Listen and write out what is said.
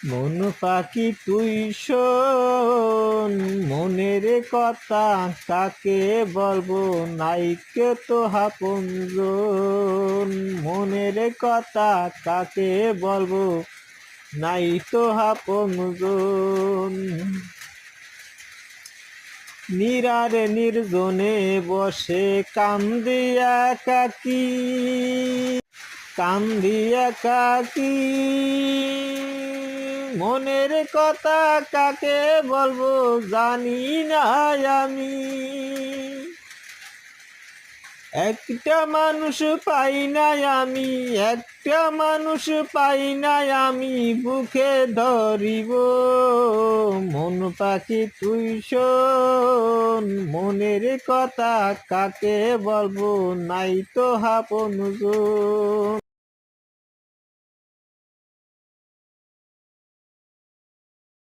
মন পাখি তুই শোন, মনের কথা কাকে বলবো, নাইকে তো আপনজন। মনের কথা কাকে বলবো, নাই তো আপনজন। নিরারে নির্জনে বসে কান্দিয়া কাকি, কান্দিয়া কাকি। মনের কথা কাকে বলবো জানি না আমি। একটা মানুষ পাই নাই আমি, একটা মানুষ পাই নাই আমি, বুকে ধরিব। মন পাখি তুই শোন, মনের কথা কাকে বলবো, নাই তো আপনজন।